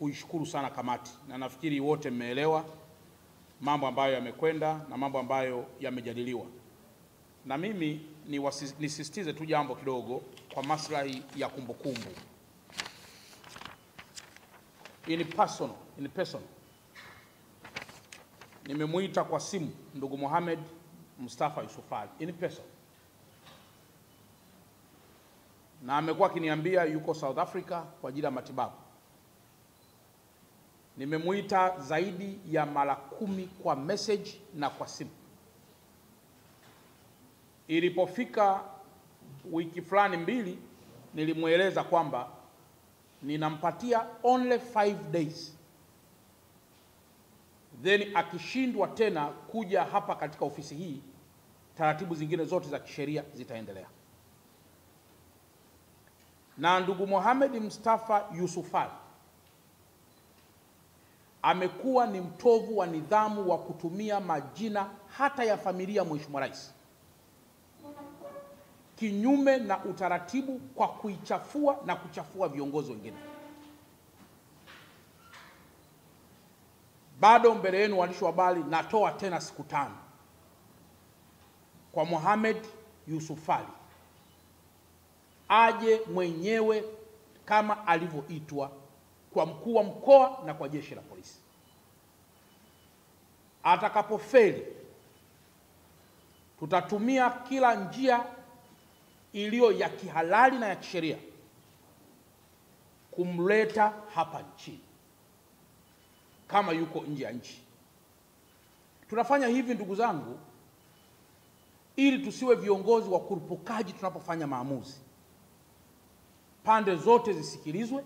kuishukuru sana kamati, na nafikiri wote mmeelewa mambo ambayo yamekwenda na mambo ambayo yamejadiliwa. Na mimi nisisitize tu jambo kidogo kwa maslahi ya kumbukumbu. In person, nimemuita kwa simu ndugu Mohamed Mustafa Yusuf Ali in person, na amekuwa akiniambia yuko South Africa kwa ajili ya matibabu. Nimemuita zaidi ya mara 10 kwa message na kwa simu. Ilipofika wiki fulani mbili, nilimueleza kwamba ninampatia only 5 days, then akishindwa tena kuja hapa katika ofisi hii, taratibu zingine zote za kisheria zitaendelea. Na ndugu Mohamed Mustafa Yusuf Ali amekuwa ni mtovu wa nidhamu wa kutumia majina hata ya familia Mheshimiwa Rais kinyume na utaratibu, kwa kuichafua na kuchafua viongozi wengine. Bado mbele yenu waandishi wa habari, natoa tena siku 5 kwa Mohamed Yusuf Ali aje mwenyewe kama alivyoitwa kwa mkuu wa mkoa na kwa jeshi la polisi. Atakapofeli, tutatumia kila njia iliyo ya kihalali na ya kisheria kumleta hapa nchini kama yuko nje ya nchi. Tunafanya hivi ndugu zangu, ili tusiwe viongozi wa kurupukaji tunapofanya maamuzi. Pande zote zisikilizwe,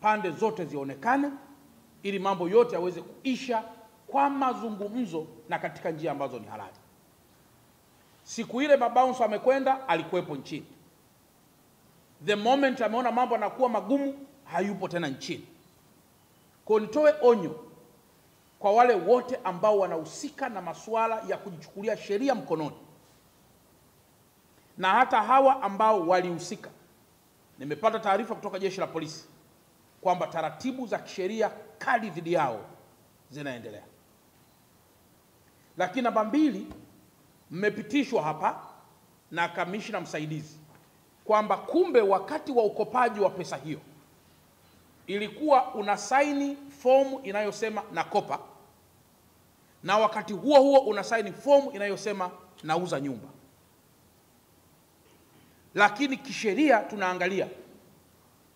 pande zote zionekane, ili mambo yote yaweze kuisha kwa mazungumzo na katika njia ambazo ni halali. Siku ile Babaunso amekwenda, alikuwepo nchini. The moment ameona mambo yanakuwa magumu, hayupo tena nchini. Kwa nitoe onyo kwa wale wote ambao wanahusika na masuala ya kujichukulia sheria mkononi, na hata hawa ambao walihusika. Nimepata taarifa kutoka jeshi la polisi kwamba taratibu za kisheria kali dhidi yao zinaendelea. Lakini namba 2, mmepitishwa hapa na kamishna msaidizi kwamba kumbe wakati wa ukopaji wa pesa hiyo ilikuwa unasaini fomu inayosema nakopa, na wakati huo huo unasaini fomu inayosema nauza nyumba. Lakini kisheria tunaangalia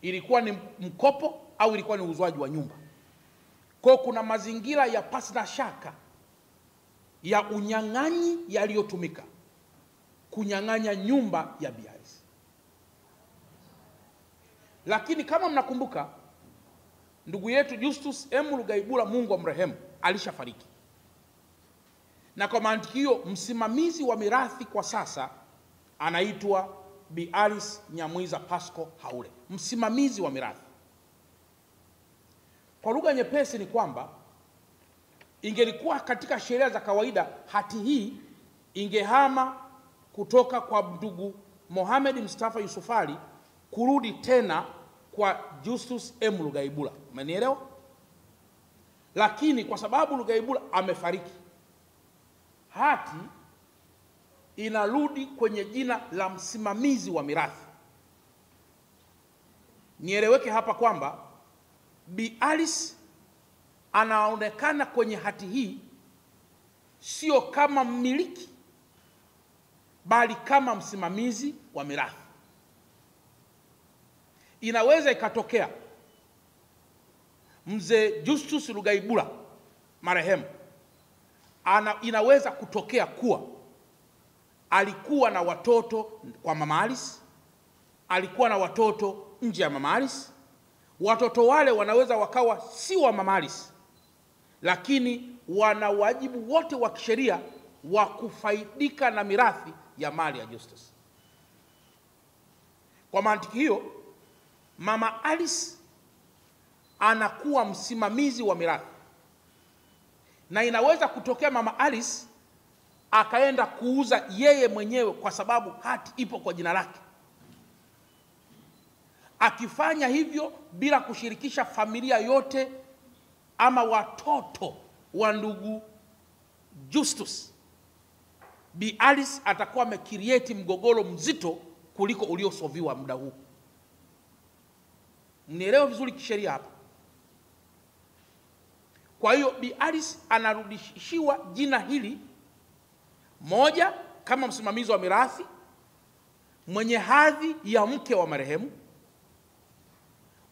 ilikuwa ni mkopo au ilikuwa ni uuzwaji wa nyumba. Kwa kuna mazingira ya pasi na shaka ya unyang'anyi yaliyotumika kunyang'anya nyumba ya BRS. Lakini kama mnakumbuka, ndugu yetu Justus M. Lugaibula, Mungu amrehemu, alishafariki. Na kwa mantiki hiyo, msimamizi wa mirathi kwa sasa anaitwa Bi Alice Nyamwiza Pasco Haule, msimamizi wa mirathi. Kwa lugha nyepesi ni kwamba ingelikuwa katika sheria za kawaida, hati hii ingehama kutoka kwa ndugu Mohamed Mustafa Yusuf Ali kurudi tena kwa Justus M. Lugaibula. Umenielewa? Lakini kwa sababu Lugaibula amefariki, hati inarudi kwenye jina la msimamizi wa mirathi. Nieleweke hapa kwamba Bi Alice anaonekana kwenye hati hii sio kama mmiliki, bali kama msimamizi wa mirathi. Inaweza ikatokea mzee Justus Lugaibula marehemu, inaweza kutokea kuwa alikuwa na watoto kwa Mama Alice, alikuwa na watoto nje ya Mama Alice. Watoto wale wanaweza wakawa si wa Mama Alice, lakini wana wajibu wote wa kisheria wa kufaidika na mirathi ya mali ya Justus. Kwa mantiki hiyo, Mama Alice anakuwa msimamizi wa mirathi, na inaweza kutokea Mama Alice akaenda kuuza yeye mwenyewe kwa sababu hati ipo kwa jina lake, akifanya hivyo bila kushirikisha familia yote ama watoto wa ndugu Justus, Bi Alice atakuwa amecreate mgogoro mzito kuliko uliosolviwa muda huu. Mnielewa vizuri kisheria hapa. Kwa hiyo Bi Alice anarudishiwa jina hili moja kama msimamizi wa mirathi mwenye hadhi ya mke wa marehemu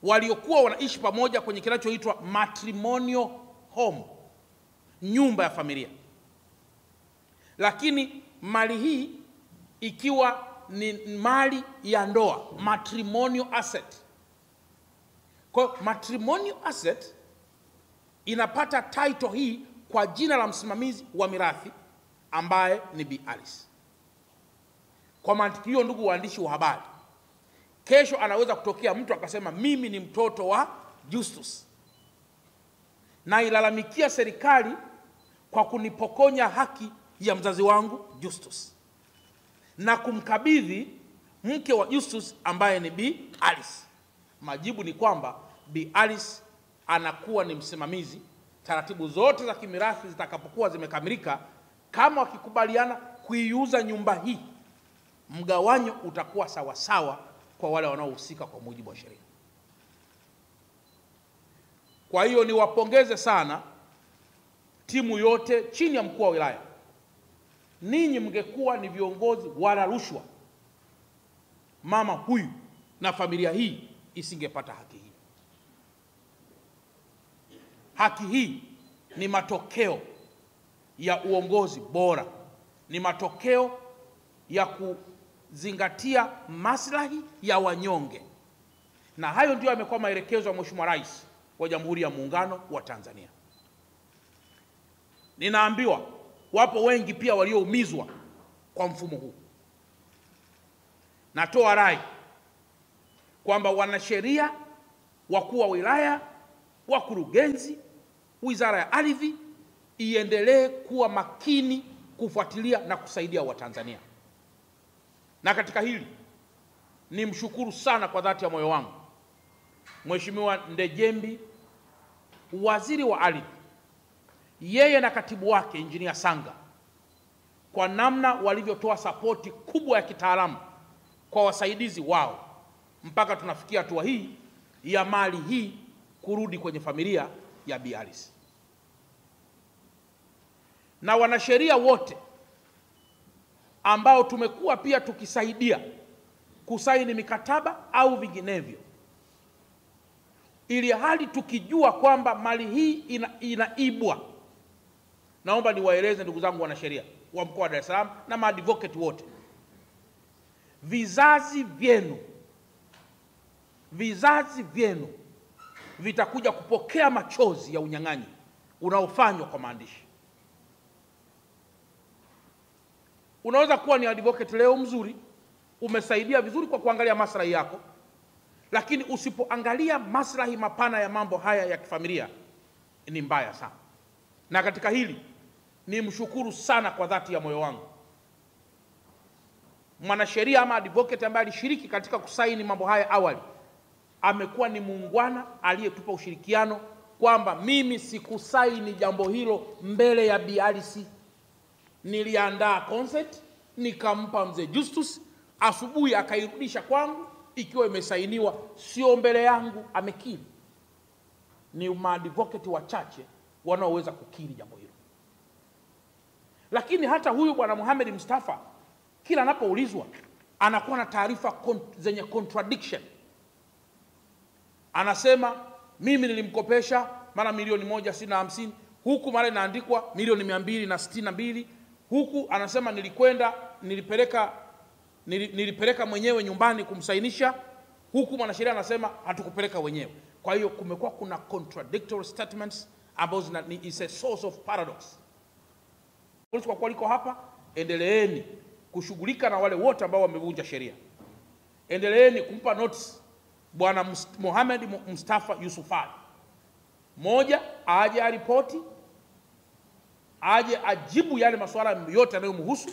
waliokuwa wanaishi pamoja kwenye kinachoitwa matrimonial home, nyumba ya familia. Lakini mali hii ikiwa ni mali ya ndoa, matrimonial asset. Kwa matrimonial asset inapata title hii kwa jina la msimamizi wa mirathi ambaye ni Bi Alice. Kwa mantiki hiyo, ndugu waandishi wa habari, kesho anaweza kutokea mtu akasema mimi ni mtoto wa Justus na ilalamikia serikali kwa kunipokonya haki ya mzazi wangu Justus na kumkabidhi mke wa Justus ambaye ni Bi Alice. Majibu ni kwamba Bi Alice anakuwa ni msimamizi. Taratibu zote za kimirathi zitakapokuwa zimekamilika, kama wakikubaliana kuiuza nyumba hii, mgawanyo utakuwa sawa sawa kwa wale wanaohusika kwa mujibu wa sheria. Kwa hiyo niwapongeze sana timu yote chini ya mkuu wa wilaya. Ninyi mngekuwa ni viongozi wala rushwa, mama huyu na familia hii isingepata haki hii. Haki hii ni matokeo ya uongozi bora, ni matokeo ya kuzingatia maslahi ya wanyonge, na hayo ndio yamekuwa maelekezo ya Mheshimiwa Rais wa Jamhuri ya Muungano wa Tanzania. Ninaambiwa wapo wengi pia walioumizwa kwa mfumo huu. Natoa rai kwamba wanasheria, wakuu wa wilaya, wakurugenzi, Wizara ya Ardhi iendelee kuwa makini kufuatilia na kusaidia Watanzania. Na katika hili nimshukuru sana kwa dhati ya moyo wangu Mheshimiwa Ndejembi, Waziri wa Ardhi, yeye na katibu wake Injinia Sanga, kwa namna walivyotoa sapoti kubwa ya kitaalamu kwa wasaidizi wao mpaka tunafikia hatua hii ya mali hii kurudi kwenye familia ya Bi Alice. Na wanasheria wote ambao tumekuwa pia tukisaidia kusaini mikataba au vinginevyo, ili hali tukijua kwamba mali hii inaibwa. Naomba niwaeleze ndugu zangu wanasheria wa mkoa wa Dar es Salaam na maadvocate wote, vizazi vyenu vitakuja kupokea machozi ya unyang'anyi unaofanywa kwa maandishi. Unaweza kuwa ni advocate leo mzuri, umesaidia vizuri kwa kuangalia maslahi yako, lakini usipoangalia maslahi mapana ya mambo haya ya kifamilia ni mbaya sana. Na katika hili ni mshukuru sana kwa dhati ya moyo wangu mwanasheria ama advocate ambaye alishiriki katika kusaini mambo haya awali. Amekuwa ni muungwana aliyetupa ushirikiano kwamba mimi sikusaini jambo hilo mbele ya Bi Alice. Niliandaa consent nikampa mzee Justus, asubuhi akairudisha kwangu ikiwa imesainiwa, sio mbele yangu. Amekiri. Ni maadvocate wachache wanaoweza kukiri jambo hilo. Lakini hata huyu bwana Mohamed Mustafa kila anapoulizwa anakuwa na taarifa zenye contradiction. Anasema mimi nilimkopesha mara milioni 150, huku mara inaandikwa milioni 262, huku anasema nilipeleka mwenyewe nyumbani kumsainisha, huku mwanasheria anasema hatukupeleka wenyewe. Kwa hiyo kumekuwa kuna contradictory statements ambazo is a source of paradox. Kwa kuwa liko hapa, endeleeni kushughulika na wale wote ambao wamevunja sheria. Endeleeni kumpa notice bwana Mohamed Mustafa Yusuf Ali. Moja, aje aripoti, aje ajibu yale masuala yote yanayomhusu,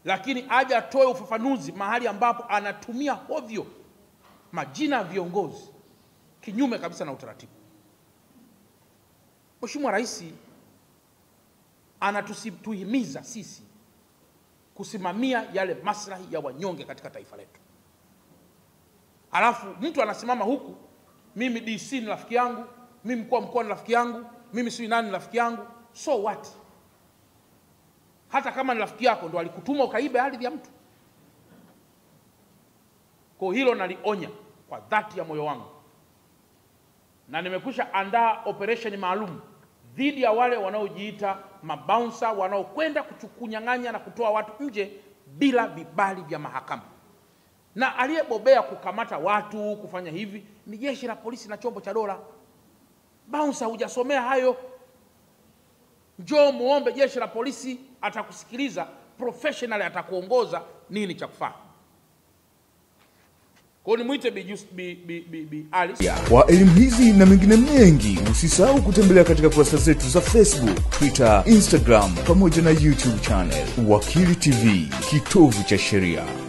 lakini aje atoe ufafanuzi mahali ambapo anatumia hovyo majina ya viongozi kinyume kabisa na utaratibu. Mheshimiwa Rais anatuhimiza sisi kusimamia yale maslahi ya wanyonge katika taifa letu. Alafu mtu anasimama huku, mimi DC ni rafiki yangu, mimi mkuu wa mkoa ni rafiki yangu, mimi si nani ni rafiki yangu. So what? Hata kama ni rafiki yako ndo alikutuma ukaibe ardhi ya mtu. Kwa hilo nalionya kwa dhati ya moyo wangu. Na nimekwisha andaa operation maalum dhidi ya wale wanaojiita mabouncer wanaokwenda kunyang'anya na kutoa watu nje bila vibali vya mahakama. Na aliyebobea kukamata watu kufanya hivi ni jeshi la polisi na chombo cha dola. Bouncer hujasomea hayo. Njoo muombe jeshi la polisi, atakusikiliza, professionally atakuongoza nini cha kufanya. Kwa ni muite Bi Alice. Kwa elimu hizi na mengine mengi, usisahau kutembelea katika kurasa zetu za Facebook, Twitter, Instagram pamoja na YouTube channel. Wakili TV, kitovu cha sheria.